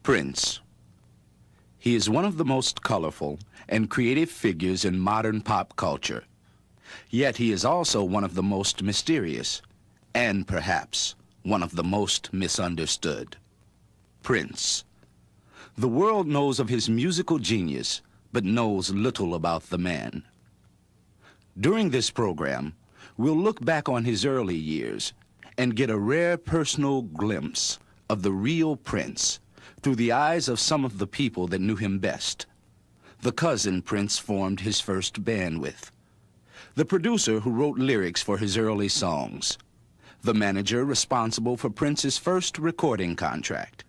Prince. He is one of the most colorful and creative figures in modern pop culture. Yet he is also one of the most mysterious and perhaps one of the most misunderstood. Prince. The world knows of his musical genius, but knows little about the man. During this program, we'll look back on his early years and get a rare personal glimpse of the real Prince through the eyes of some of the people that knew him best. The cousin Prince formed his first band with. The producer who wrote lyrics for his early songs. The manager responsible for Prince's first recording contract.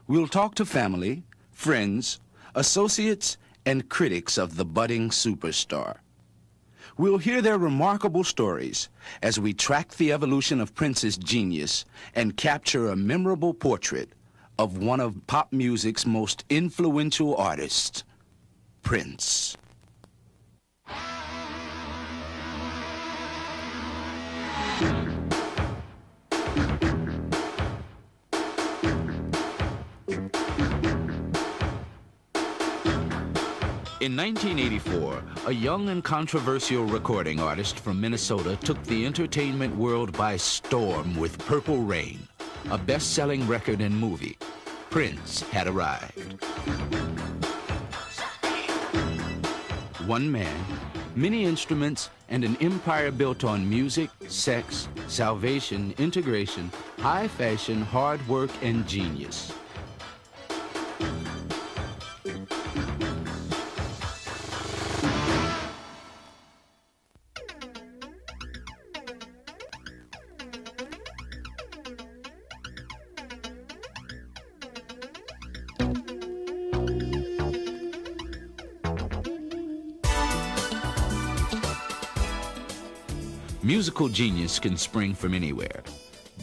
We'll talk to family, friends, associates, and critics of the budding superstar. We'll hear their remarkable stories as we track the evolution of Prince's genius and capture a memorable portrait of one of pop music's most influential artists, Prince. In 1984, a young and controversial recording artist from Minnesota took the entertainment world by storm with Purple Rain, a best-selling record and movie. Prince had arrived. One man, many instruments, and an empire built on music, sex, salvation, integration, high fashion, hard work, and genius. Musical genius can spring from anywhere,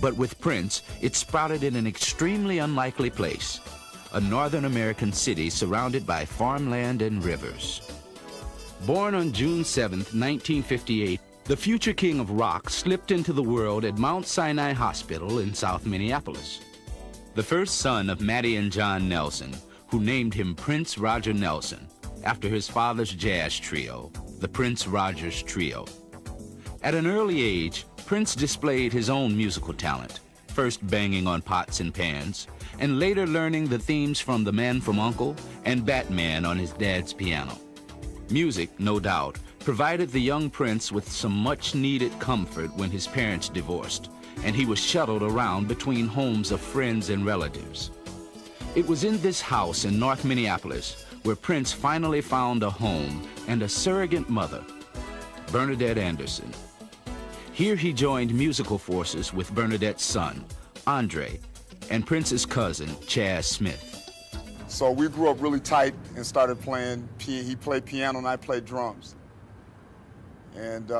but with Prince, it sprouted in an extremely unlikely place, a Northern American city surrounded by farmland and rivers. Born on June 7th, 1958, the future king of rock slipped into the world at Mount Sinai Hospital in South Minneapolis. The first son of Mattie and John Nelson, who named him Prince Roger Nelson, after his father's jazz trio, the Prince Rogers Trio. At an early age, Prince displayed his own musical talent, first banging on pots and pans, and later learning the themes from The Man from U.N.C.L.E. and Batman on his dad's piano. Music, no doubt, provided the young Prince with some much-needed comfort when his parents divorced, and he was shuttled around between homes of friends and relatives. It was in this house in North Minneapolis where Prince finally found a home and a surrogate mother, Bernadette Anderson. Here he joined musical forces with Bernadette's son, Andre, and Prince's cousin, Chaz Smith. So we grew up really tight and started playing. He played piano and I played drums. And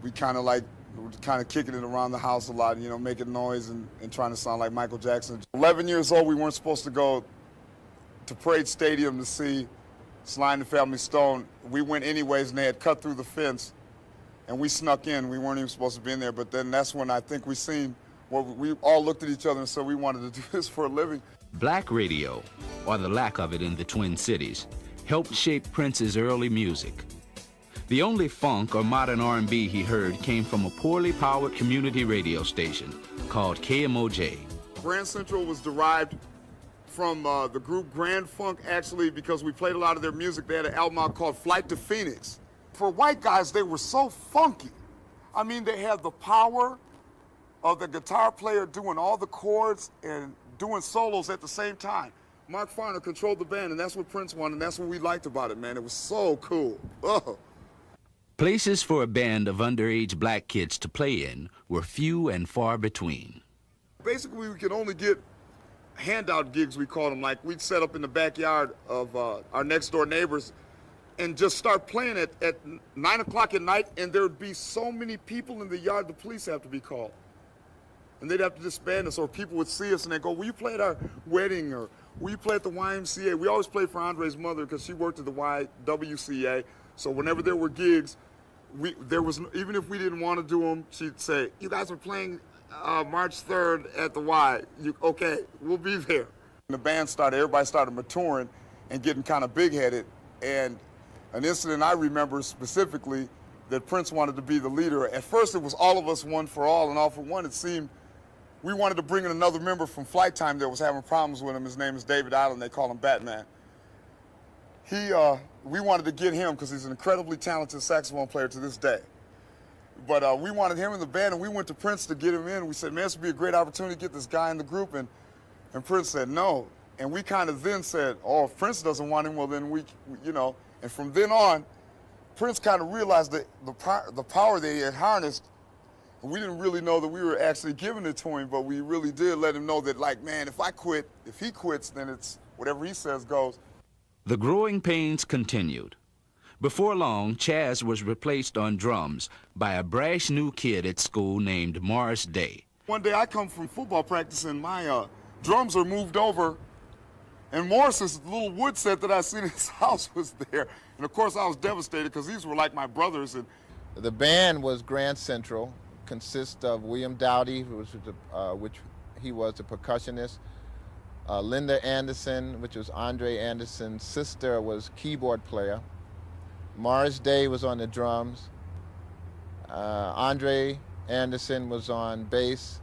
we kind of kicking it around the house a lot, you know, making noise and trying to sound like Michael Jackson. 11 years old, we weren't supposed to go to Parade Stadium to see Sly and the Family Stone. We went anyways, and they had cut through the fence, and we snuck in. We weren't even supposed to be in there, but then that's when I think we seen, well, we all looked at each other and said we wanted to do this for a living. Black radio, or the lack of it in the Twin Cities, helped shape Prince's early music. The only funk or modern R&B he heard came from a poorly powered community radio station called KMOJ. Grand Central was derived from the group Grand Funk, actually, because we played a lot of their music. They had an album out called Flight to Phoenix. For white guys, they were so funky. I mean, they had the power of the guitar player doing all the chords and doing solos at the same time. Mark Farner controlled the band, and that's what Prince wanted, and that's what we liked about it, man. It was so cool. Oh. Places for a band of underage black kids to play in were few and far between. Basically, we could only get handout gigs, we called them. Like, we'd set up in the backyard of our next-door neighbors and just start playing at 9 o'clock at night, and there would be so many people in the yard, the police have to be called. And they'd have to disband us, or people would see us and they'd go, will you play at our wedding, or will you play at the YMCA? We always played for Andre's mother because she worked at the YWCA, so whenever there were gigs, even if we didn't want to do them, she'd say, you guys are playing March 3rd at the Y. Okay, we'll be there. The band everybody started maturing and getting kind of big-headed. And an incident I remember specifically that Prince wanted to be the leader. At first, it was all of us one for all, and all for one. It seemed we wanted to bring in another member from Flight Time that was having problems with him. His name is David Island. They call him Batman. We wanted to get him because he's an incredibly talented saxophone player to this day. But we wanted him in the band, and we went to Prince to get him in. We said, man, this would be a great opportunity to get this guy in the group. And Prince said no. And we kind of then said, oh, if Prince doesn't want him, well, then we, you know. And from then on, Prince kind of realized that the power that he had harnessed, and we didn't really know that we were actually giving it to him, but we really did let him know that, like, man, if I quit, if he quits, then it's whatever he says goes. The growing pains continued. Before long, Chaz was replaced on drums by a brash new kid at school named Morris Day. One day I come from football practice and my drums are moved over, and Morris's little wood set that I seen in his house was there. And of course I was devastated because these were like my brothers. And the band was Grand Central, consists of William Dowdy, which he was the percussionist, Linda Anderson, which was Andre Anderson's sister, was keyboard player. Morris Day was on the drums. Andre Anderson was on bass,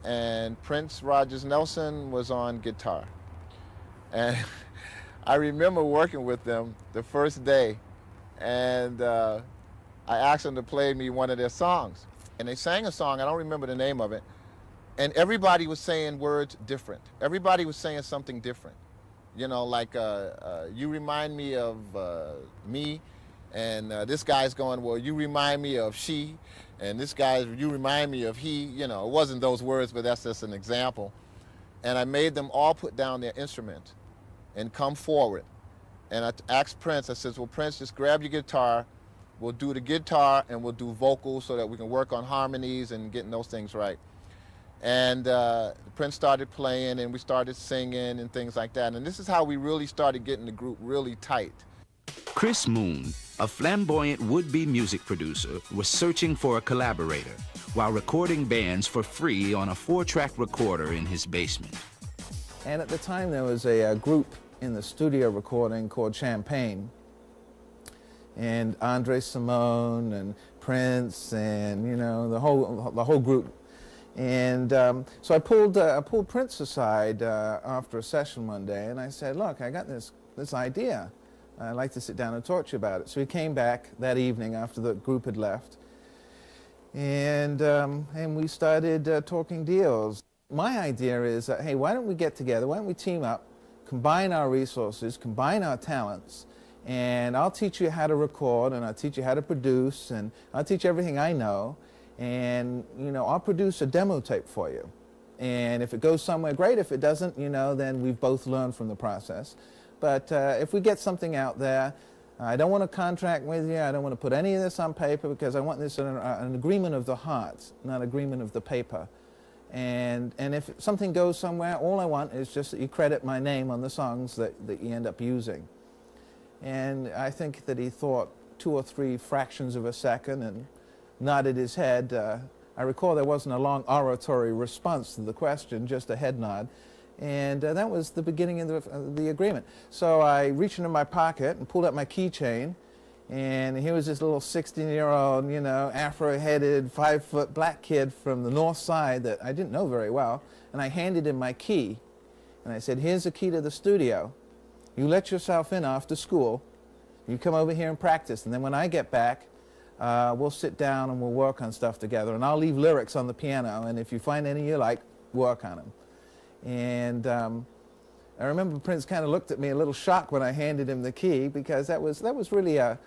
and Prince Rogers Nelson was on guitar. And I remember working with them the first day, and I asked them to play me one of their songs. And they sang a song, I don't remember the name of it, and everybody was saying words different. Everybody was saying something different. You know, like, you remind me of me, and this guy's going, well, you remind me of she, and this guy's, you remind me of he. You know, it wasn't those words, but that's just an example. And I made them all put down their instrument and come forward. And I asked Prince, I said, well, Prince, just grab your guitar. We'll do the guitar and we'll do vocals so that we can work on harmonies and getting those things right. And Prince started playing and we started singing and things like that. And this is how we really started getting the group really tight. Chris Moon, a flamboyant would-be music producer, was searching for a collaborator while recording bands for free on a 4-track recorder in his basement. And at the time there was a group in the studio recording called Champagne. And Andre Simone and Prince and, you know, the whole group. And so I pulled Prince aside after a session one day, and I said, look, I got this idea. I'd like to sit down and talk to you about it. So he came back that evening after the group had left, and we started talking deals. My idea is that, hey, why don't we get together, why don't we team up, combine our resources, combine our talents, and I'll teach you how to record, and I'll teach you how to produce, and I'll teach you everything I know. And, you know, I'll produce a demo tape for you. And if it goes somewhere, great. If it doesn't, you know, then we've both learned from the process. But if we get something out there, I don't want to contract with you. I don't want to put any of this on paper because I want this an agreement of the heart, not agreement of the paper. And if something goes somewhere, all I want is just that you credit my name on the songs that you end up using. And I think that he thought 2 or 3 fractions of a second and nodded his head. I recall there wasn't a long oratory response to the question, just a head nod. And that was the beginning of the agreement. So I reached into my pocket and pulled out my keychain, and here was this little 16-year-old, you know, afro-headed, 5-foot black kid from the north side that I didn't know very well, and I handed him my key, and I said, here's the key to the studio. You let yourself in after school, you come over here and practice, and then when I get back, we'll sit down and we'll work on stuff together, and I'll leave lyrics on the piano, and if you find any you like, work on them. And I remember Prince kind of looked at me a little shocked when I handed him the key, because that was really a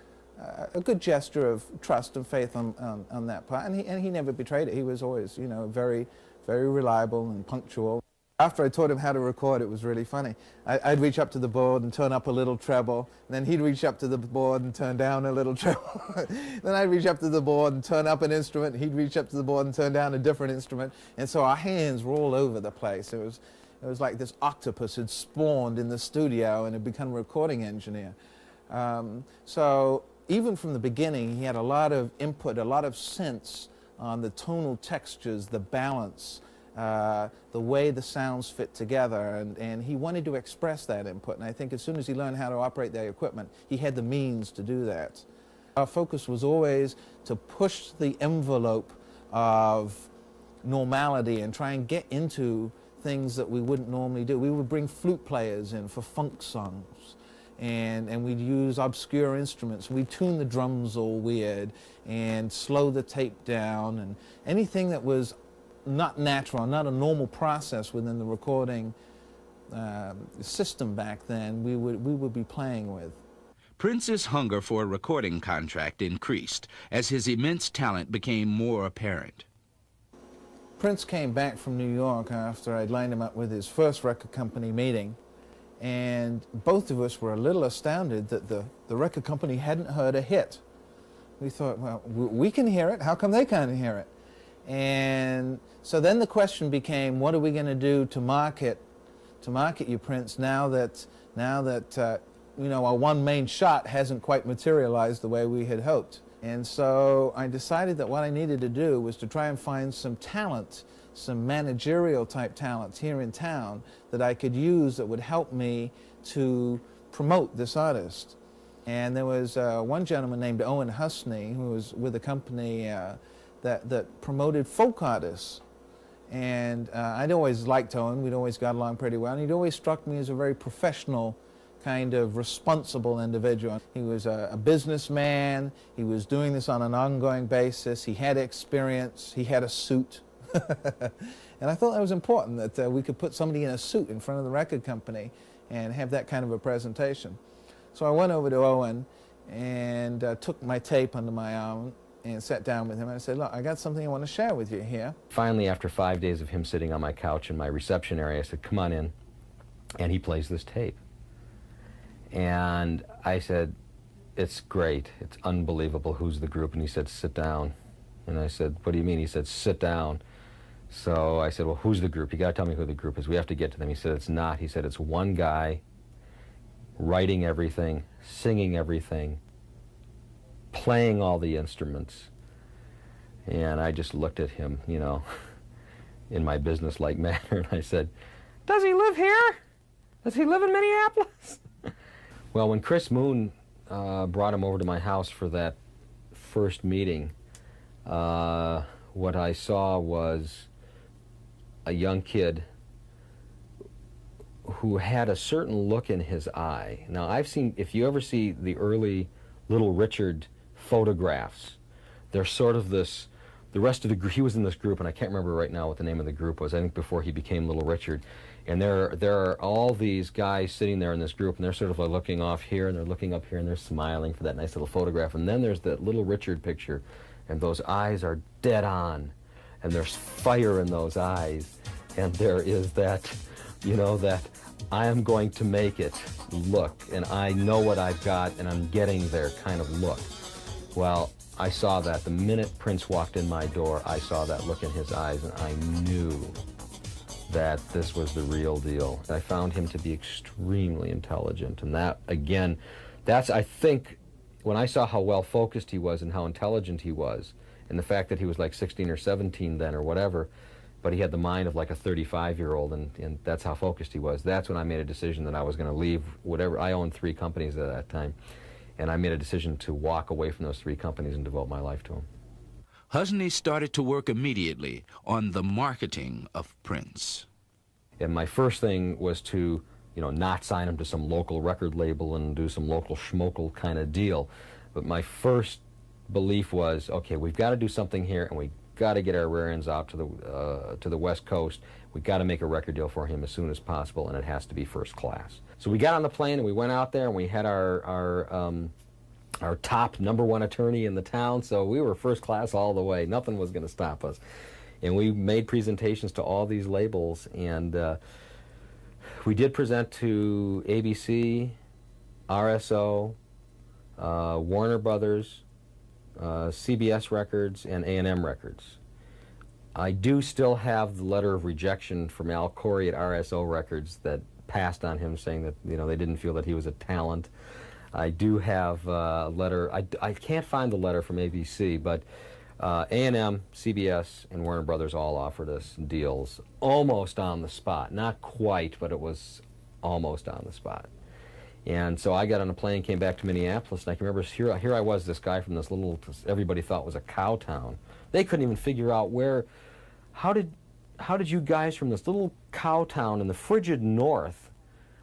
good gesture of trust and faith on that part, and he never betrayed it. He was always, you know, very, very reliable and punctual. After I taught him how to record, it was really funny. I'd reach up to the board and turn up a little treble, and then he'd reach up to the board and turn down a little treble. Then I'd reach up to the board and turn up an instrument, and he'd reach up to the board and turn down a different instrument. And so our hands were all over the place. It was like this octopus had spawned in the studio and had become a recording engineer. So even from the beginning, he had a lot of input, a lot of sense on the tonal textures, the balance, the way the sounds fit together, and he wanted to express that input. And I think as soon as he learned how to operate that equipment, he had the means to do that. Our focus was always to push the envelope of normality and try and get into things that we wouldn't normally do. We would bring flute players in for funk songs, and we'd use obscure instruments. We'd tune the drums all weird and slow the tape down, and anything that was not natural, not a normal process within the recording system back then, we would be playing with. Prince's hunger for a recording contract increased as his immense talent became more apparent. Prince came back from New York after I'd lined him up with his first record company meeting, and both of us were a little astounded that the record company hadn't heard a hit. We thought, well, we can hear it, how come they can't hear it? And so then the question became, what are we going to do to market you, Prince, now that you know, our one main shot hasn't quite materialized the way we had hoped? And so I decided that what I needed to do was to try and find some talent, some managerial type talents here in town that I could use that would help me to promote this artist. And there was one gentleman named Owen Husney who was with a company that promoted folk artists. And I'd always liked Owen, we'd always got along pretty well, and he'd always struck me as a very professional, kind of responsible individual. He was a businessman, he was doing this on an ongoing basis, he had experience, he had a suit. And I thought that was important, that we could put somebody in a suit in front of the record company and have that kind of a presentation. So I went over to Owen and took my tape under my arm and sat down with him, and I said, look, I got something I want to share with you here. Finally, after 5 days of him sitting on my couch in my reception area, I said, come on in, and he plays this tape. And I said, it's great, it's unbelievable, who's the group? And he said, sit down. And I said, what do you mean? He said, sit down. So I said, well, who's the group? You got to tell me who the group is. We have to get to them. He said, it's not. He said, it's one guy writing everything, singing everything, playing all the instruments. And I just looked at him, you know, in my business-like manner, and I said, does he live here? Does he live in Minneapolis? Well, when Chris Moon brought him over to my house for that first meeting, what I saw was a young kid who had a certain look in his eye. Now, I've seen, if you ever see the early Little Richard photographs, they're sort of this, the rest of the group, he was in this group, and I can't remember right now what the name of the group was, I think before he became Little Richard. And there are all these guys sitting there in this group, and they're sort of like looking off here, and they're looking up here, and they're smiling for that nice little photograph. And then there's that Little Richard picture, and those eyes are dead on, and there's fire in those eyes, and there is that, you know, that I am going to make it look, and I know what I've got, and I'm getting there kind of look. Well, I saw that. The minute Prince walked in my door, I saw that look in his eyes, and I knew that this was the real deal. I found him to be extremely intelligent, and that, again, that's, I think, when I saw how well focused he was and how intelligent he was, and the fact that he was like 16 or 17 then or whatever, but he had the mind of like a 35-year-old, and that's how focused he was. That's when I made a decision that I was going to leave whatever. I owned 3 companies at that time, and I made a decision to walk away from those 3 companies and devote my life to them. Husney started to work immediately on the marketing of Prince. And my first thing was to, you know, not sign him to some local record label and do some local schmokel kind of deal. But my first belief was, okay, we've got to do something here, and we got to get our rear ends out to the West Coast. We got to make a record deal for him as soon as possible, and it has to be first class. So we got on the plane and we went out there, and we had our top #1 attorney in the town, so we were first class all the way. Nothing was going to stop us. And we made presentations to all these labels, and we did present to ABC, RSO, Warner Brothers, CBS Records, and A&M Records. I do still have the letter of rejection from Al Corey at RSO Records that passed on him, saying that, you know, they didn't feel that he was a talent. I do have a letter, I can't find the letter from ABC, but A&M, CBS, and Warner Brothers all offered us deals almost on the spot. Not quite, but it was almost on the spot. And so I got on a plane, came back to Minneapolis, and I can remember here I was, this guy from this little, everybody thought was a cow town. They couldn't even figure out how did you guys from this little cow town in the frigid north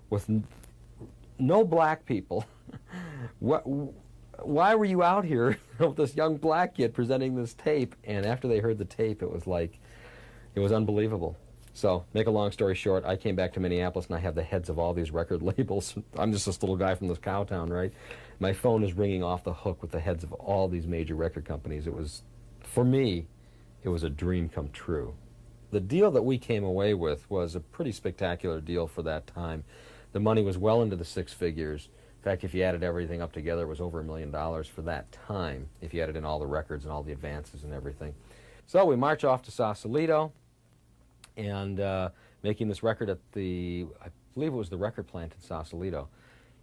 with no black people, why were you out here with this young black kid presenting this tape? And after they heard the tape, it was unbelievable. So, make a long story short, I came back to Minneapolis and I have the heads of all these record labels. I'm just this little guy from this cow town, right? My phone is ringing off the hook with the heads of all these major record companies. It was, for me, it was a dream come true. The deal that we came away with was a pretty spectacular deal for that time. The money was well into the six figures. In fact, if you added everything up together, it was over $1 million for that time, if you added in all the records and all the advances and everything. So we march off to Sausalito and making this record at I believe it was the record plant in Sausalito.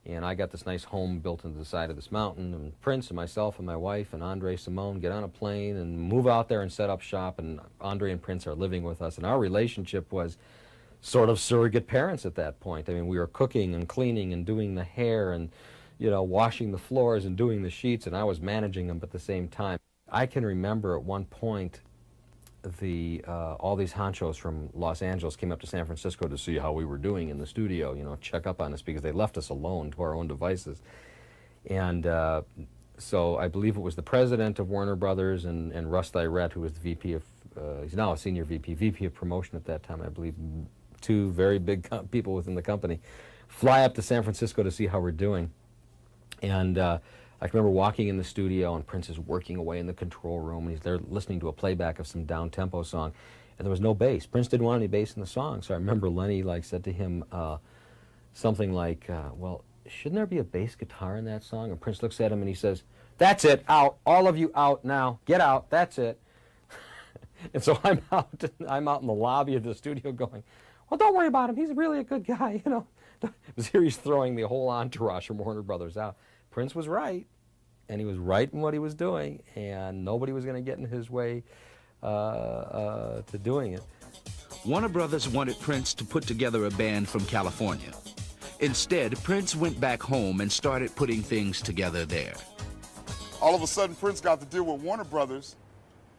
And I got this nice home built into the side of this mountain, and Prince and myself and my wife and Andre Simone get on a plane and move out there and set up shop, and Andre and Prince are living with us, and our relationship was sort of surrogate parents at that point. I mean, we were cooking and cleaning and doing the hair and, washing the floors and doing the sheets, and I was managing them at the same time. I can remember at one point all these honchos from Los Angeles came up to San Francisco to see how we were doing in the studio, check up on us, because they left us alone to our own devices. And so I believe it was the president of Warner Brothers and Russ Thyrett, who was the VP of, he's now a senior VP of promotion at that time, I believe, two very big people within the company, fly up to San Francisco to see how we're doing. And I can remember walking in the studio, and Prince is working away in the control room, and he's there listening to a playback of some down-tempo song, and there was no bass. Prince didn't want any bass in the song, so I remember Lenny said to him something like, well, shouldn't there be a bass guitar in that song? And Prince looks at him and he says, that's it, out, all of you out now, get out, that's it. And so I'm out in the lobby of the studio going, well, don't worry about him, he's really a good guy, Because here he's throwing the whole entourage from Warner Brothers out. Prince was right, and he was right in what he was doing, and nobody was going to get in his way to doing it. Warner Brothers wanted Prince to put together a band from California. Instead, Prince went back home and started putting things together there. All of a sudden, Prince got to deal with Warner Brothers,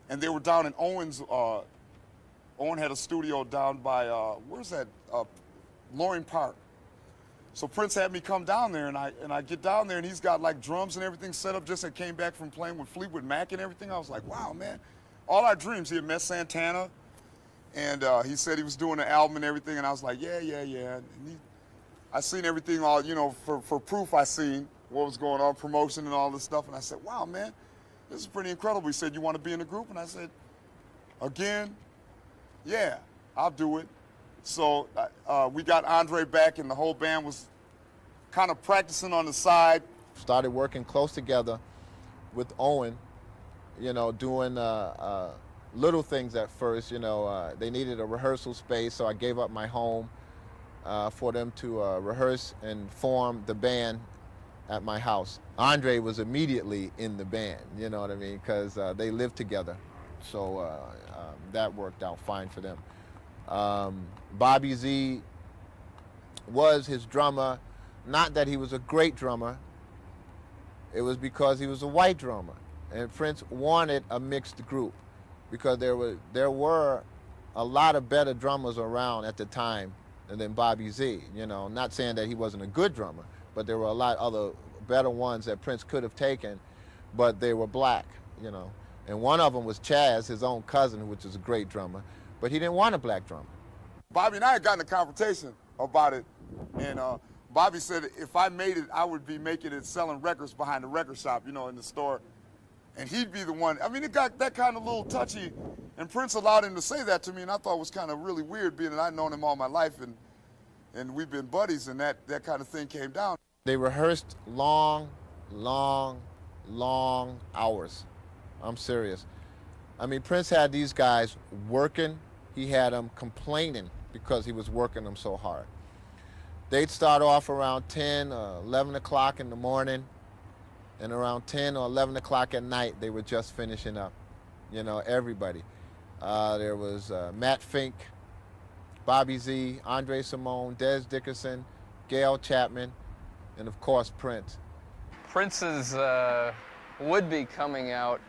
and they were down in Owens. Owen had a studio down by, where's that, Loring Park. So Prince had me come down there, and I get down there, and he's got like drums and everything set up. Just had came back from playing with Fleetwood Mac and everything. I was like, wow, man. All our dreams. He had met Santana, and he said he was doing an album and everything, and I was like, yeah. And I seen everything, all for proof. I seen what was going on, promotion and all this stuff, and I said, wow, man, this is pretty incredible. He said, you want to be in the group? And I said, again, yeah, I'll do it. So we got Andre back, and the whole band was kind of practicing on the side. Started working close together with Owen, doing little things at first. They needed a rehearsal space, so I gave up my home for them to rehearse and form the band at my house. Andre was immediately in the band, you know what I mean, because they lived together. So that worked out fine for them. Bobby Z was his drummer. Not that he was a great drummer, it was because he was a white drummer. And Prince wanted a mixed group because there were a lot of better drummers around at the time than Bobby Z. Not saying that he wasn't a good drummer, but there were a lot other better ones that Prince could have taken, but they were black, And one of them was Chaz, his own cousin, which is a great drummer, but he didn't want a black drummer. Bobby and I had gotten a confrontation about it, and Bobby said if I made it, I would be making it selling records behind the record shop, in the store, and he'd be the one. I mean, it got that kind of little touchy, and Prince allowed him to say that to me, and I thought it was kind of really weird, being that I'd known him all my life, and we've been buddies, and that kind of thing came down. They rehearsed long hours. I'm serious. I mean, Prince had these guys working. He had them complaining because he was working them so hard. They'd start off around 10 or 11 o'clock in the morning, and around 10 or 11 o'clock at night, they were just finishing up. you know, everybody. There was Matt Fink, Bobby Z, Andre Simone, Dez Dickerson, Gail Chapman, and of course Prince. Prince's would-be coming out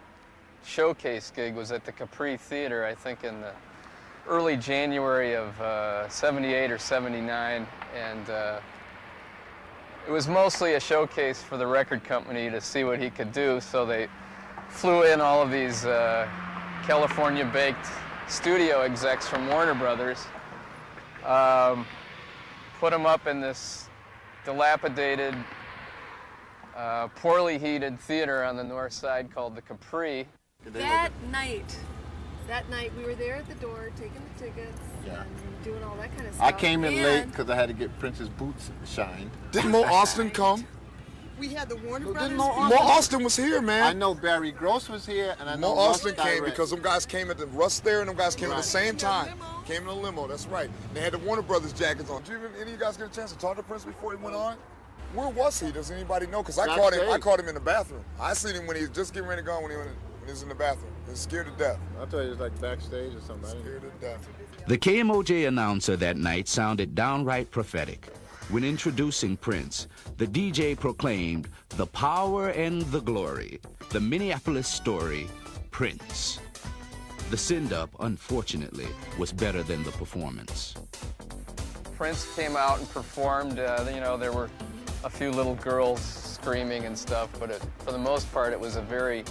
showcase gig was at the Capri Theater, I think in the early January of 78 or 79, and it was mostly a showcase for the record company to see what he could do, so they flew in all of these California-baked studio execs from Warner Brothers, put him up in this dilapidated, poorly heated theater on the north side called the Capri. That night we were there at the door taking the tickets and doing all that kind of stuff. I came in late because I had to get Prince's boots shined. Didn't Mo Austin come? We had the Warner No, Brothers. Mo Austin was here, man. I know Barry Gross was here, and I know Mo Austin Russ came Direct. because them guys came at the Russ there, and them guys came at the Right. same time. Came in a limo. That's right. They had the Warner Brothers jackets on. Did any of you guys get a chance to talk to Prince before he went on? Where was he? Does anybody know? Because I caught him. I caught him in the bathroom. I seen him when he was just getting ready to go when he was in the bathroom. He was scared to death. I thought he was like backstage or something. Scared to death. The KMOJ announcer that night sounded downright prophetic. When introducing Prince, the DJ proclaimed the power and the glory, the Minneapolis story, Prince. The send-up, unfortunately, was better than the performance. Prince came out and performed. You know, there were a few little girls screaming and stuff, but for the most part, it was a very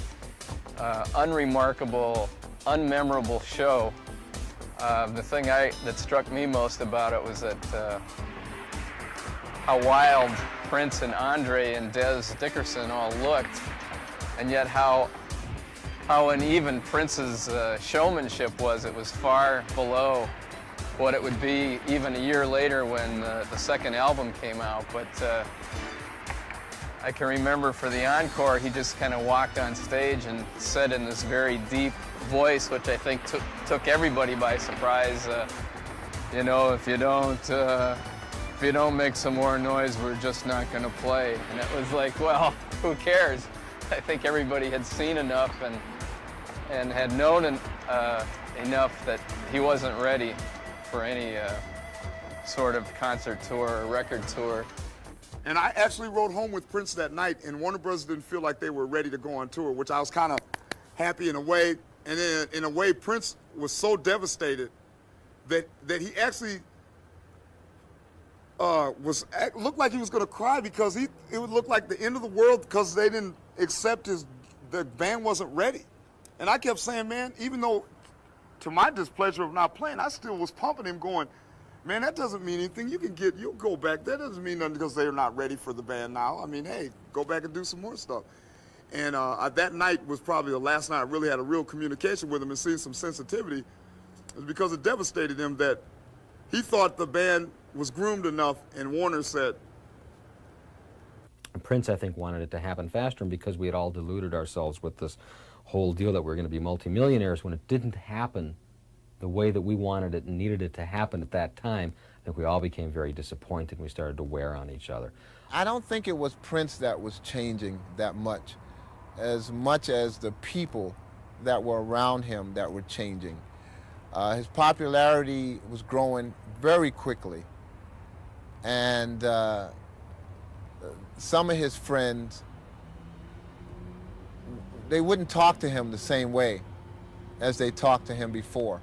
unremarkable, unmemorable show. The thing that struck me most about it was that how wild Prince and Andre and Dez Dickerson all looked, and yet how uneven Prince's showmanship was. It was far below what it would be even a year later when the second album came out. But I can remember for the encore, he just kind of walked on stage and said in this very deep voice, which I think took everybody by surprise, you know, if you don't make some more noise, we're just not going to play. And it was like, well, who cares? I think everybody had seen enough and had known enough that he wasn't ready for any sort of concert tour or record tour. And I actually rode home with Prince that night, and Warner Brothers didn't feel like they were ready to go on tour, which I was kind of happy in a way. And then in a way, Prince was so devastated that he actually looked like he was going to cry, because it would look like the end of the world because they didn't accept the band wasn't ready. And I kept saying, man, even though to my displeasure of not playing, I still was pumping him, going, man, that doesn't mean anything. You'll go back. That doesn't mean nothing because they're not ready for the band now. I mean, hey, go back and do some more stuff. And that night was probably the last night I really had a real communication with him and seen some sensitivity. It was because it devastated him that he thought the band was groomed enough, and Warner said. Prince, I think, wanted it to happen faster, and because we had all deluded ourselves with this whole deal that we were going to be multimillionaires, when it didn't happen the way that we wanted it and needed it to happen at that time, I think we all became very disappointed, and we started to wear on each other. I don't think it was Prince that was changing that much as the people that were around him that were changing. His popularity was growing very quickly, and some of his friends, they wouldn't talk to him the same way as they talked to him before.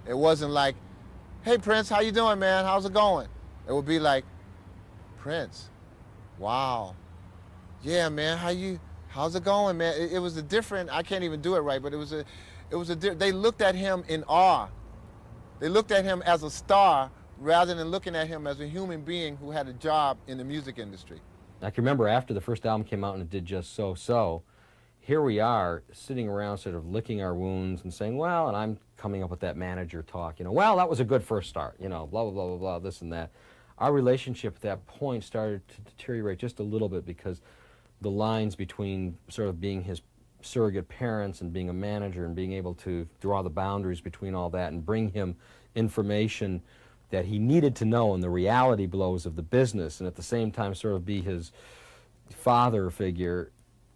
It wasn't like, hey Prince, how you doing, man? How's it going? It would be like, Prince, wow, yeah, man, how's it going, man? It was a different, I can't even do it right, but they looked at him in awe. They looked at him as a star rather than looking at him as a human being who had a job in the music industry. I can remember after the first album came out and it did just so, here we are sitting around sort of licking our wounds and saying, well, and I'm coming up with that manager talk, you know, well, that was a good first start, you know, blah, blah, blah, blah, blah, this and that. Our relationship at that point started to deteriorate just a little bit because the lines between sort of being his surrogate parents and being a manager and being able to draw the boundaries between all that and bring him information that he needed to know and the reality blows of the business, and at the same time sort of be his father figure,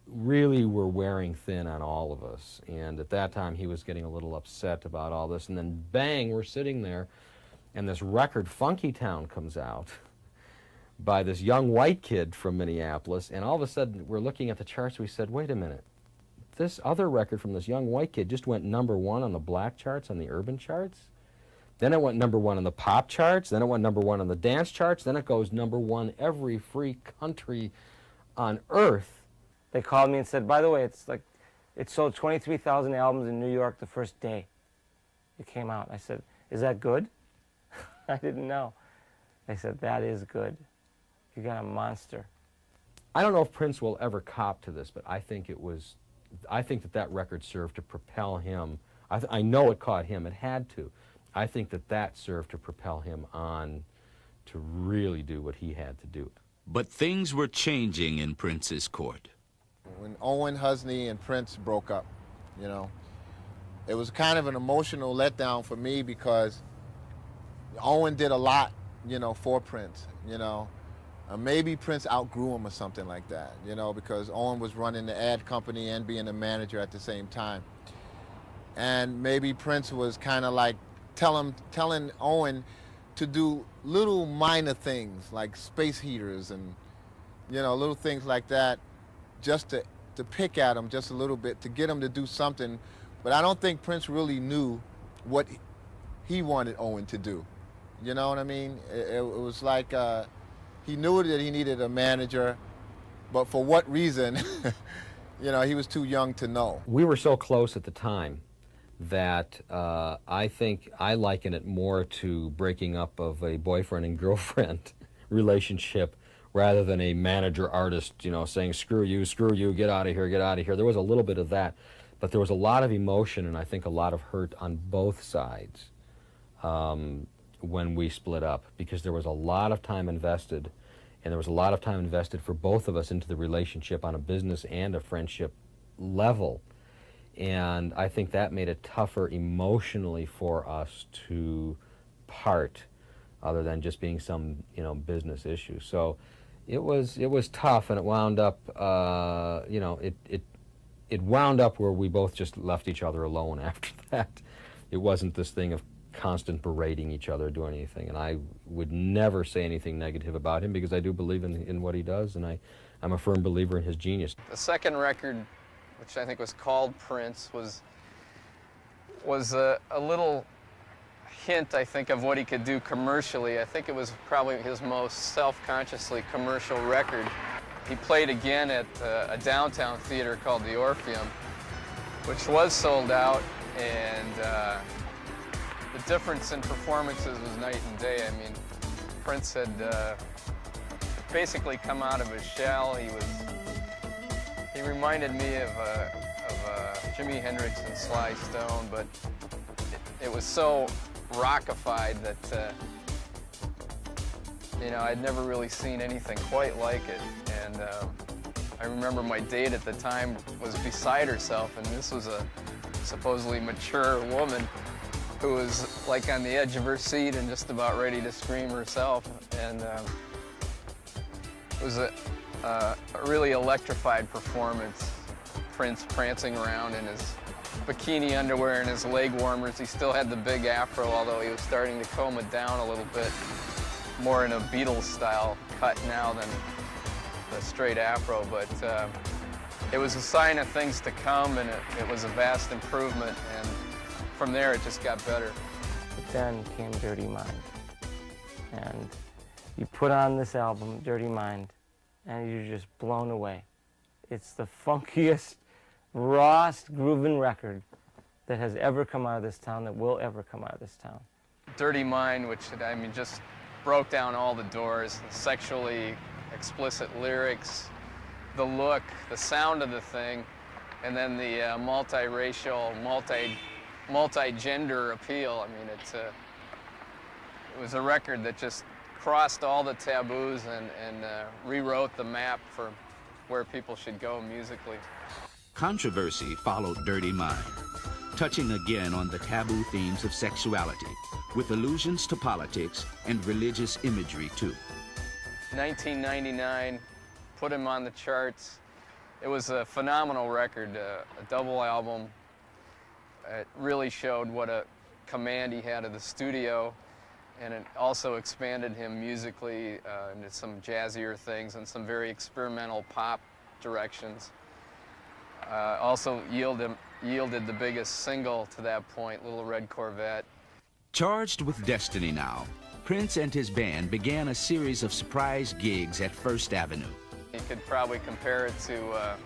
really were wearing thin on all of us. And at that time, he was getting a little upset about all this. And then, bang, we're sitting there, and this record, Funky Town, comes out by this young white kid from Minneapolis. And all of a sudden, we're looking at the charts. We said, wait a minute. This other record from this young white kid just went #1 on the black charts, on the urban charts. Then it went #1 on the pop charts. Then it went #1 on the dance charts. Then it goes #1 every free country on earth. They called me and said, by the way, it sold 23,000 albums in New York the first day it came out. I said, is that good? I didn't know. They said, that is good. You got a monster. I don't know if Prince will ever cop to this, but I think that record served to propel him. I know it caught him. It had to. I think that served to propel him on to really do what he had to do. But things were changing in Prince's court. When Owen Husney and Prince broke up, you know, it was kind of an emotional letdown for me because Owen did a lot, you know, for Prince, you know. Maybe Prince outgrew him or something like that, you know, because Owen was running the ad company and being a manager at the same time. And maybe Prince was kind of like telling Owen to do little minor things like space heaters and, you know, little things like that, just to pick at him just a little bit, to get him to do something. But I don't think Prince really knew what he wanted Owen to do. You know what I mean? It was like he knew that he needed a manager, but for what reason, you know, he was too young to know. We were so close at the time that I think I liken it more to breaking up of a boyfriend and girlfriend relationship rather than a manager-artist, you know, saying, screw you, get out of here, get out of here. There was a little bit of that, but there was a lot of emotion and I think a lot of hurt on both sides when we split up, because there was a lot of time invested, and there was a lot of time invested for both of us into the relationship on a business and a friendship level. And I think that made it tougher emotionally for us to part, other than just being some, you know, business issue. So it was tough, and it wound up, you know, it wound up where we both just left each other alone after that. It wasn't this thing of constant berating each other, doing anything. And I would never say anything negative about him because I do believe in what he does, and I'm a firm believer in his genius. The second record, which I think was called Prince, was a little hint, I think, of what he could do commercially. I think it was probably his most self-consciously commercial record. He played again at a downtown theater called the Orpheum, which was sold out, and the difference in performances was night and day. I mean, Prince had basically come out of his shell. He reminded me of Jimi Hendrix and Sly Stone, but it was so rockified that you know, I'd never really seen anything quite like it. And I remember my date at the time was beside herself, and this was a supposedly mature woman who was like on the edge of her seat and just about ready to scream herself. And it was a really electrified performance. Prince prancing around in his bikini underwear and his leg warmers. He still had the big afro, although he was starting to comb it down a little bit, more in a Beatles style cut now than the straight afro. But it was a sign of things to come, and it was a vast improvement, and from there it just got better. But then came Dirty Mind, and you put on this album, Dirty Mind, and you're just blown away. It's the funkiest, rawest grooving record that has ever come out of this town, that will ever come out of this town. Dirty Mind, which, I mean, just broke down all the doors, the sexually explicit lyrics, the look, the sound of the thing, and then the multiracial, multi-gender appeal. I mean, it was a record that just crossed all the taboos and rewrote the map for where people should go musically. Controversy followed Dirty Mind, touching again on the taboo themes of sexuality, with allusions to politics and religious imagery too. 1999 put him on the charts. It was a phenomenal record, a double album. It really showed what a command he had of the studio, and it also expanded him musically into some jazzier things and some very experimental pop directions. Also yielded the biggest single to that point, Little Red Corvette. Charged with destiny now, Prince and his band began a series of surprise gigs at First Avenue. You could probably compare it to,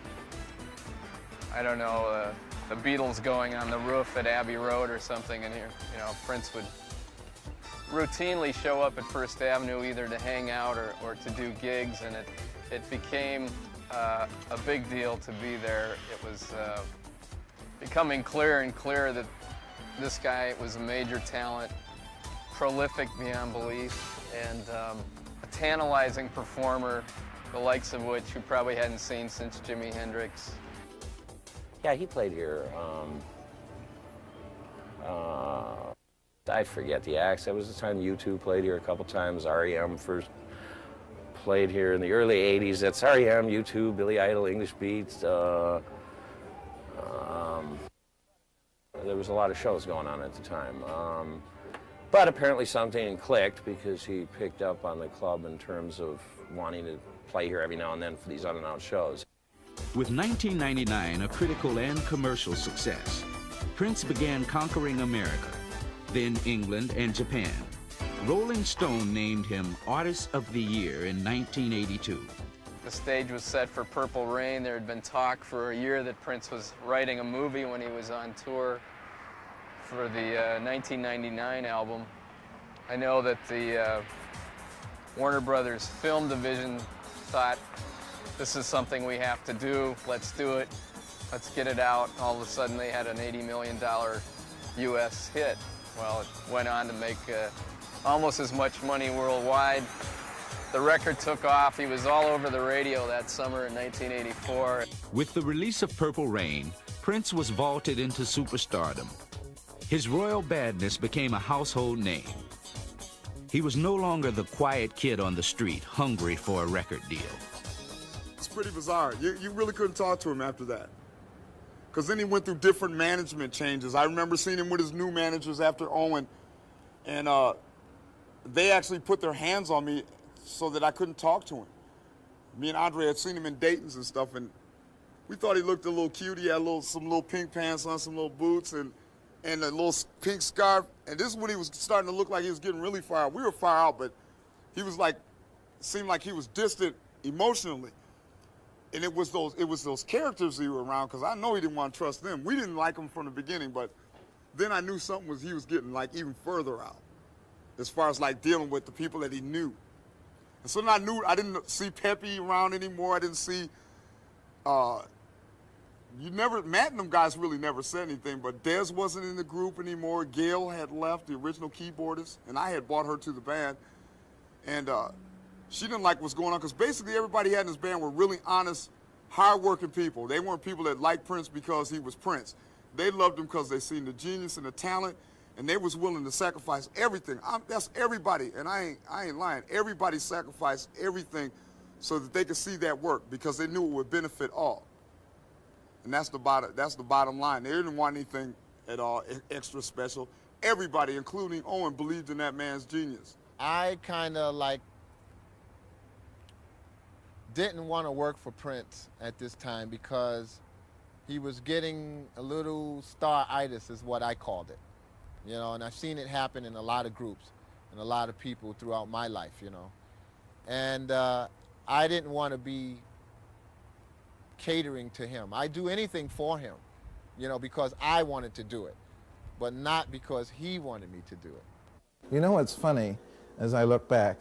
I don't know, the Beatles going on the roof at Abbey Road or something, and here, you know, Prince would routinely show up at First Avenue either to hang out or to do gigs, and it became a big deal to be there. It was becoming clearer and clearer that this guy was a major talent, prolific beyond belief, and a tantalizing performer, the likes of which you probably hadn't seen since Jimi Hendrix. Yeah, he played here. I forget the acts. That was the time U2 played here a couple times. REM first played here in the early 80s. That's REM, U2, Billy Idol, English Beats. There was a lot of shows going on at the time. But apparently something clicked because he picked up on the club in terms of wanting to play here every now and then for these unannounced shows. With 1999 a critical and commercial success, Prince began conquering America, then England and Japan. Rolling Stone named him Artist of the Year in 1982. The stage was set for Purple Rain. There had been talk for a year that Prince was writing a movie when he was on tour for the 1999 album. I know that the Warner Brothers Film Division thought, this is something we have to do, let's do it, let's get it out. All of a sudden they had an $80 million US hit. Well, it went on to make almost as much money worldwide. The record took off. He was all over the radio that summer in 1984. With the release of Purple Rain, Prince was vaulted into superstardom. His royal badness became a household name. He was no longer the quiet kid on the street, hungry for a record deal. It's pretty bizarre. You really couldn't talk to him after that. Because then he went through different management changes. I remember seeing him with his new managers after Owen, and they actually put their hands on me so that I couldn't talk to him. Me and Andre had seen him in Dayton's and stuff, and we thought he looked a little cute. He had some little pink pants on, some little boots, and a little pink scarf. And this is when he was starting to look like he was getting really far out. We were far out, but he was like, seemed like he was distant emotionally. And it was those characters he was around, because I know he didn't want to trust them. We didn't like him from the beginning, but then I knew he was getting like even further out as far as like dealing with the people that he knew. And so then I didn't see Pepe around anymore. I didn't see, Matt and them guys really never said anything, but Dez wasn't in the group anymore. Gail had left, the original keyboardist, and I had brought her to the band. And she didn't like what's going on, because basically everybody he had in his band were really honest, hard-working people. They weren't people that liked Prince because he was Prince. They loved him because they seen the genius and the talent, and they was willing to sacrifice everything. That's everybody, and I ain't lying. Everybody sacrificed everything so that they could see that work, because they knew it would benefit all. And that's the bottom line. They didn't want anything at all extra special. Everybody, including Owen, believed in that man's genius. I kind of like didn't want to work for Prince at this time because he was getting a little star-itis is what I called it. You know, and I've seen it happen in a lot of groups and a lot of people throughout my life, you know. And I didn't want to be catering to him. I do anything for him, you know, because I wanted to do it, but not because he wanted me to do it. You know what's funny, as I look back,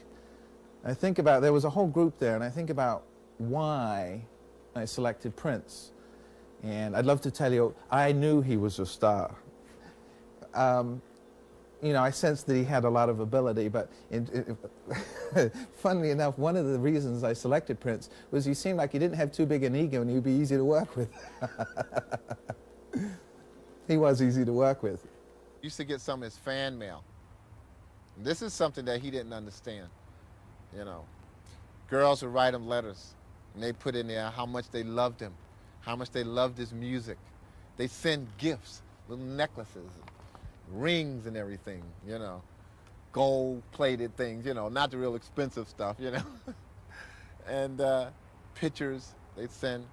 I think about, there was a whole group there, and I think about why I selected Prince. And I'd love to tell you, I knew he was a star. You know, I sensed that he had a lot of ability, but funnily enough, one of the reasons I selected Prince was he seemed like he didn't have too big an ego and he'd be easy to work with. He was easy to work with. Used to get some of his fan mail. This is something that he didn't understand, you know. Girls would write him letters, and they put in there how much they loved him how much they loved his music. They send gifts, little necklaces, rings and everything, you know, gold-plated things, you know, not the real expensive stuff, you know. And pictures they'd send,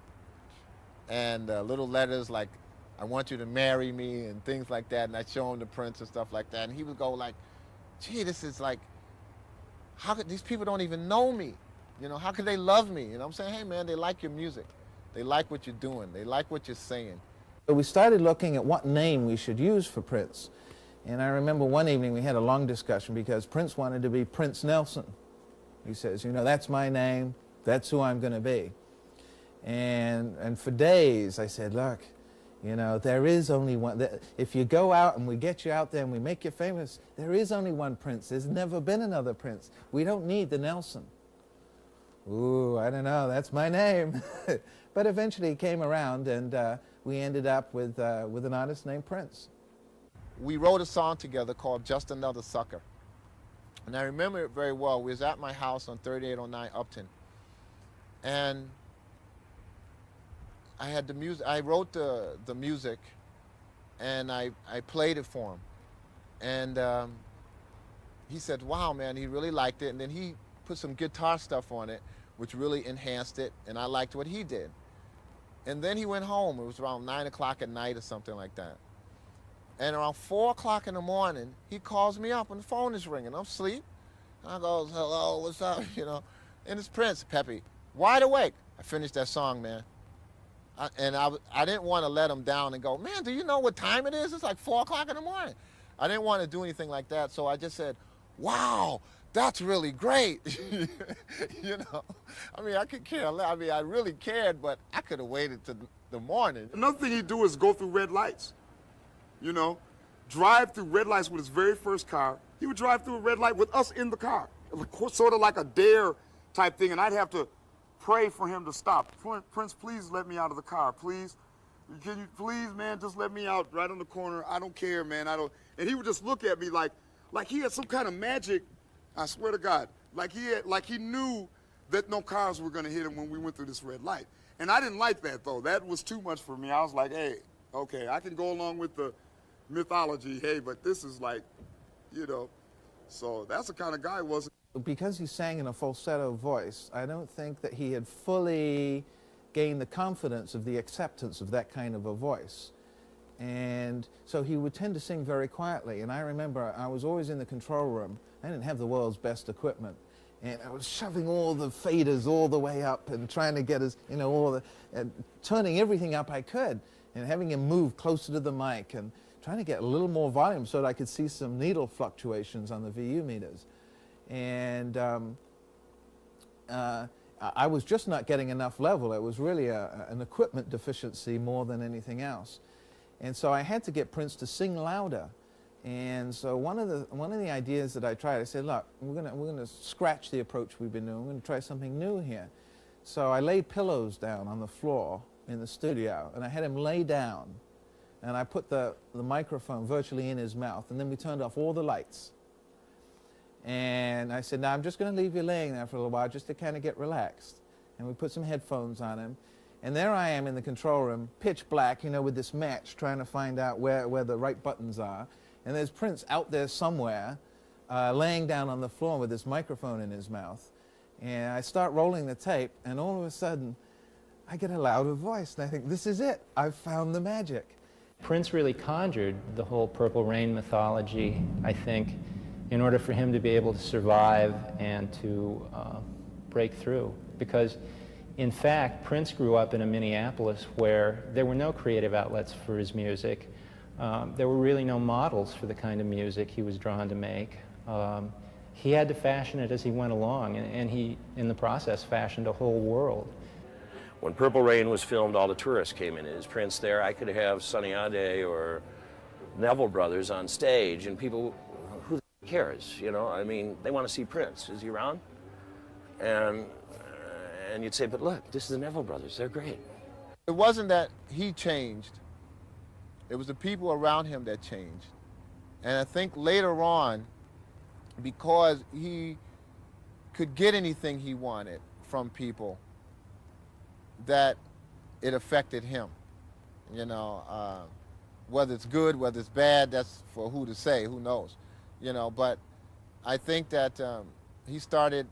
and little letters like, I want you to marry me, and things like that, and I'd show him the Prince and stuff like that, and he would go like, gee, this is like, how could these people don't even know me? You know, how could they love me? You know, I'm saying, hey man, they like your music. They like what you're doing. They like what you're saying. So we started looking at what name we should use for Prince. And I remember one evening we had a long discussion because Prince wanted to be Prince Nelson. He says, you know, that's my name. That's who I'm going to be. And for days I said, look, you know, there is only one. If you go out and we get you out there and we make you famous, there is only one Prince. There's never been another Prince. We don't need the Nelson. Ooh, I don't know. That's my name. But eventually he came around, and we ended up with an artist named Prince. We wrote a song together called Just Another Sucker. And I remember it very well. We was at my house on 3809 Upton. And I had the music. I wrote the music, and I played it for him. And he said, wow, man, he really liked it. And then he put some guitar stuff on it, which really enhanced it, and I liked what he did. And then he went home. It was around 9 o'clock at night or something like that. And around 4 o'clock in the morning, he calls me up and the phone is ringing. I'm asleep. And I go, hello, what's up, you know? And it's Prince, Peppy, wide awake. I finished that song, man. I didn't want to let him down and go, man, do you know what time it is? It's like 4 o'clock in the morning. I didn't want to do anything like that, so I just said, wow, that's really great. You know, I mean, I could care less. I mean, I really cared, but I could have waited till the morning. Another thing he'd do is go through red lights, you know, drive through red lights with his very first car. He would drive through a red light with us in the car, sort of like a dare type thing, and I'd have to pray for him to stop. Prince, please let me out of the car, please. Can you, please, man, just let me out right on the corner. I don't care, man, I don't. And he would just look at me like he had some kind of magic. I swear to God, like he knew that no cars were going to hit him when we went through this red light. And I didn't like that, though. That was too much for me. I was like, hey, okay, I can go along with the mythology, hey, but this is like, you know, so that's the kind of guy he was. Because he sang in a falsetto voice, I don't think that he had fully gained the confidence of the acceptance of that kind of a voice. And so he would tend to sing very quietly. And I remember I was always in the control room. I didn't have the world's best equipment. And I was shoving all the faders all the way up and trying to get us, you know, turning everything up I could and having him move closer to the mic and trying to get a little more volume so that I could see some needle fluctuations on the VU meters. And I was just not getting enough level. It was really an equipment deficiency more than anything else. And so I had to get Prince to sing louder. And so one of the ideas that I tried, I said, look, we're gonna scratch the approach we've been doing. We're gonna try something new here. So I laid pillows down on the floor in the studio, and I had him lay down, and I put the microphone virtually in his mouth, and then we turned off all the lights. And I said, now I'm just going to leave you laying there for a little while just to kind of get relaxed. And we put some headphones on him. And there I am in the control room, pitch black, you know, with this match, trying to find out where the right buttons are. And there's Prince out there somewhere, laying down on the floor with this microphone in his mouth. And I start rolling the tape, and all of a sudden, I get a louder voice. And I think, this is it. I've found the magic. Prince really conjured the whole Purple Rain mythology, I think, in order for him to be able to survive and to break through. Because, in fact, Prince grew up in a Minneapolis where there were no creative outlets for his music. There were really no models for the kind of music he was drawn to make. He had to fashion it as he went along, and he, in the process, fashioned a whole world. When Purple Rain was filmed, all the tourists came in. Is Prince there? I could have Sonny Ade or Neville Brothers on stage, and people, who cares, you know? I mean, they want to see Prince. Is he around? And you'd say, but look, this is the Neville Brothers. They're great. It wasn't that he changed. It was the people around him that changed. And I think later on, because he could get anything he wanted from people, that it affected him. You know, whether it's good, whether it's bad, that's for who to say, who knows. You know, but I think that he started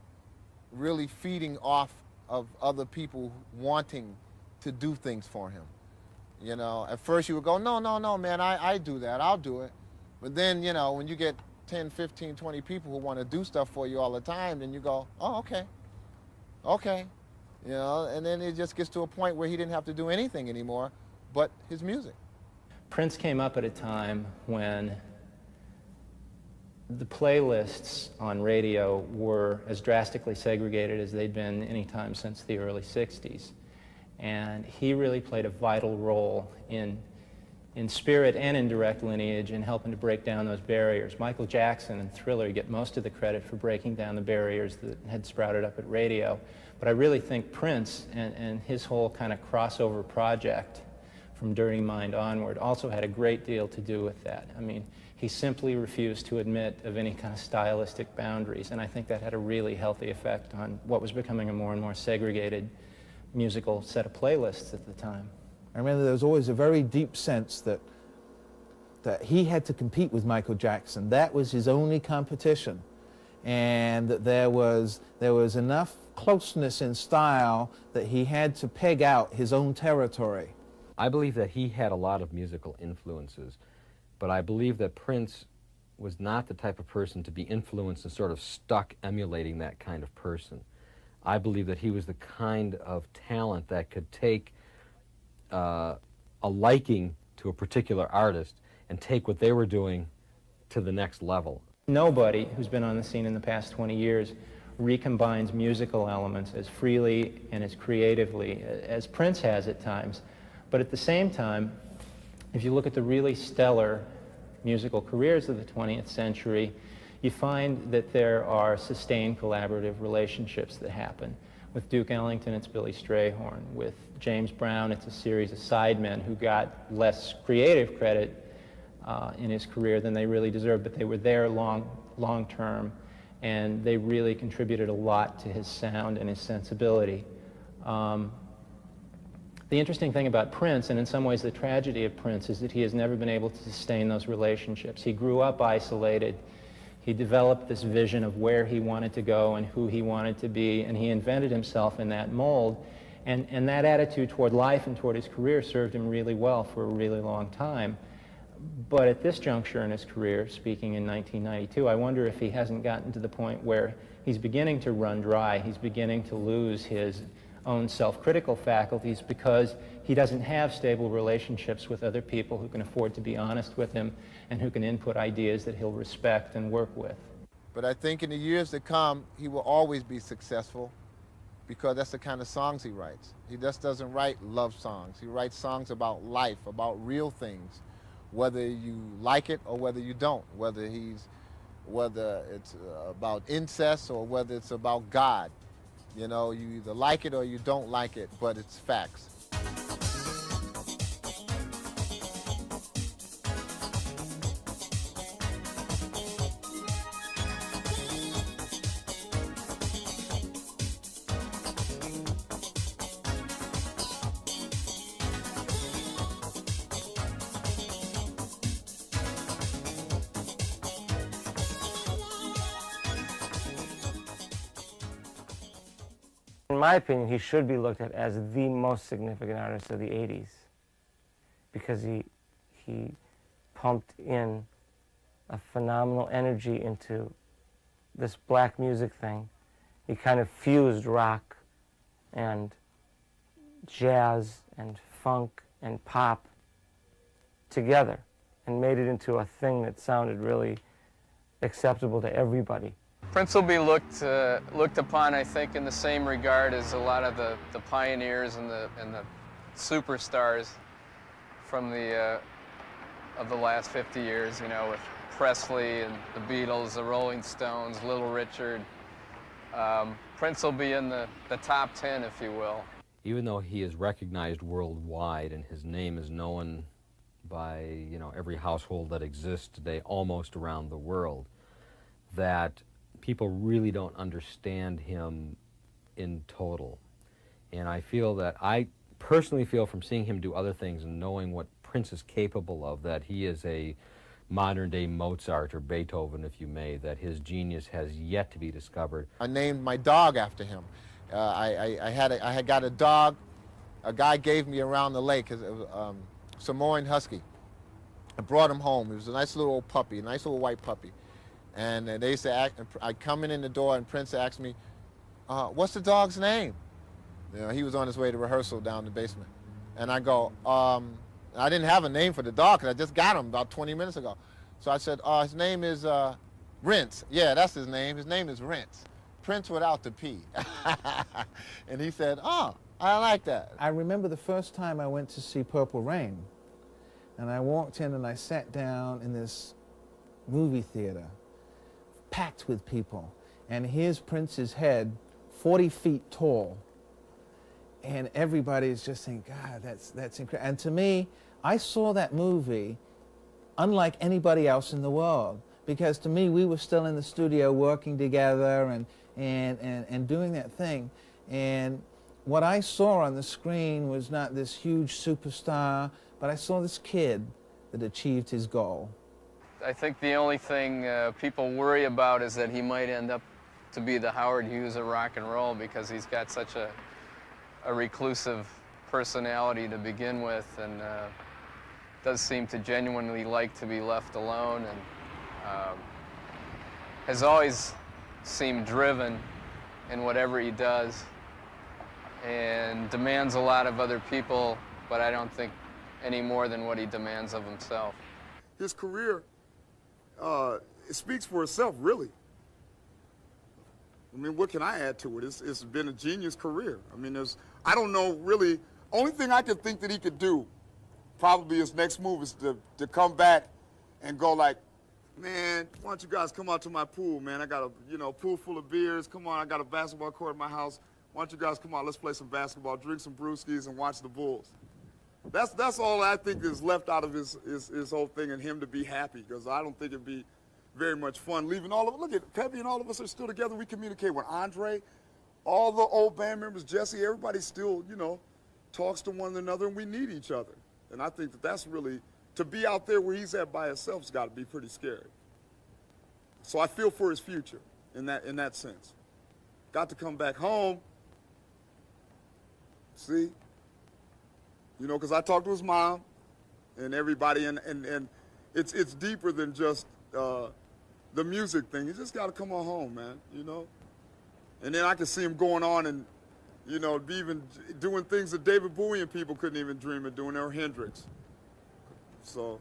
really feeding off of other people wanting to do things for him. You know, at first you would go, no, no, no, man, I do that, I'll do it. But then, you know, when you get 10, 15, 20 people who want to do stuff for you all the time, then you go, oh, okay, okay. You know, and then it just gets to a point where he didn't have to do anything anymore but his music. Prince came up at a time when the playlists on radio were as drastically segregated as they'd been any time since the early 60s. And he really played a vital role in spirit and in direct lineage in helping to break down those barriers. Michael Jackson and Thriller get most of the credit for breaking down the barriers that had sprouted up at radio. But I really think Prince and his whole kind of crossover project from Dirty Mind onward also had a great deal to do with that. I mean, he simply refused to admit of any kind of stylistic boundaries, and I think that had a really healthy effect on what was becoming a more and more segregated musical set of playlists at the time. I remember there was always a very deep sense that he had to compete with Michael Jackson. That was his only competition, and that there was enough closeness in style that he had to peg out his own territory. I believe that he had a lot of musical influences, but I believe that Prince was not the type of person to be influenced and sort of stuck emulating that kind of person. I believe that he was the kind of talent that could take a liking to a particular artist and take what they were doing to the next level. Nobody who's been on the scene in the past 20 years recombines musical elements as freely and as creatively as Prince has at times. But at the same time, if you look at the really stellar musical careers of the 20th century, you find that there are sustained collaborative relationships that happen. With Duke Ellington, it's Billy Strayhorn. With James Brown, it's a series of sidemen who got less creative credit in his career than they really deserved, but they were there long term, and they really contributed a lot to his sound and his sensibility. The interesting thing about Prince, and in some ways the tragedy of Prince, is that he has never been able to sustain those relationships. He grew up isolated. He developed this vision of where he wanted to go and who he wanted to be, and he invented himself in that mold. And that attitude toward life and toward his career served him really well for a really long time. But at this juncture in his career, speaking in 1992, I wonder if he hasn't gotten to the point where he's beginning to run dry. He's beginning to lose his own self-critical faculties because he doesn't have stable relationships with other people who can afford to be honest with him and who can input ideas that he'll respect and work with. But I think in the years to come, he will always be successful because that's the kind of songs he writes. He just doesn't write love songs. He writes songs about life, about real things, whether you like it or whether you don't, whether it's about incest or whether it's about God. You know, you either like it or you don't like it, but it's facts. In my opinion, he should be looked at as the most significant artist of the 80s because he pumped in a phenomenal energy into this black music thing. He kind of fused rock and jazz and funk and pop together and made it into a thing that sounded really acceptable to everybody. Prince will be looked upon, I think, in the same regard as a lot of the pioneers and the superstars from of the last 50 years, you know, with Presley and the Beatles, the Rolling Stones, Little Richard. Prince will be in the top 10, if you will. Even though he is recognized worldwide and his name is known by, you know, every household that exists today almost around the world, that people really don't understand him in total. And I feel that I personally feel from seeing him do other things and knowing what Prince is capable of, that he is a modern-day Mozart or Beethoven, if you may, that his genius has yet to be discovered. I named my dog after him. I had got a dog a guy gave me around the lake, it was Samoan Husky. I brought him home. It was a nice little old puppy, a nice little white puppy. And they used to act, I'd come in the door and Prince asked me, what's the dog's name? You know, he was on his way to rehearsal down in the basement. And I go, I didn't have a name for the dog because I just got him about 20 minutes ago. So I said, his name is Rinse. Yeah, that's his name. His name is Rinse. Prince without the P. And he said, oh, I like that. I remember the first time I went to see Purple Rain. And I walked in and I sat down in this movie theater, packed with people. And here's Prince's head, 40 feet tall. And everybody's just saying, God, that's incredible. And to me, I saw that movie unlike anybody else in the world. Because to me, we were still in the studio working together and doing that thing. And what I saw on the screen was not this huge superstar, but I saw this kid that achieved his goal. I think the only thing people worry about is that he might end up to be the Howard Hughes of rock and roll, because he's got such a reclusive personality to begin with, and does seem to genuinely like to be left alone, and has always seemed driven in whatever he does, and demands a lot of other people, but I don't think any more than what he demands of himself. His career, it speaks for itself, really. I mean, what can I add to it? It's been a genius career. I mean, I don't know, really, only thing I could think that he could do, probably his next move, is to come back and go like, man, why don't you guys come out to my pool, man? I got a pool full of beers. Come on, I got a basketball court at my house. Why don't you guys come out? Let's play some basketball, drink some brewskis, and watch the Bulls. That's all I think is left out of his whole thing, and him to be happy, because I don't think it'd be very much fun leaving all of it. Look at Pepe and all of us are still together. We communicate with Andre, all the old band members, Jesse, everybody still, talks to one another, and we need each other. And I think that's really, to be out there where he's at by himself has got to be pretty scary. So I feel for his future in that sense. Got to come back home, see? Because I talked to his mom and everybody, and it's deeper than just the music thing. You just got to come on home, man, And then I can see him going on and, even doing things that David Bowie and people couldn't even dream of doing, or Hendrix. So